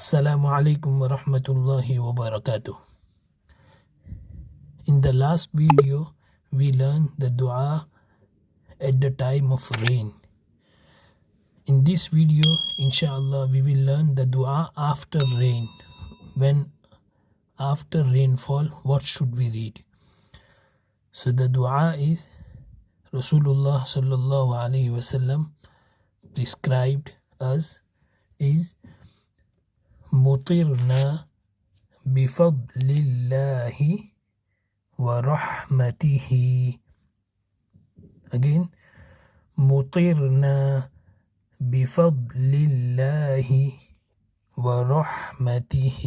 Assalamu alaikum wa rahmatullahi wa barakatuh. In the last video, we learned the dua at the time of rain. In this video, inshallah, we will learn the dua after rain. When after rainfall, what should we read? So the dua is Rasulullah sallallahu alaihi wasallam prescribed us is مطرنا بفضل الله ورحمته. Again, مطرنا بفضل الله ورحمته.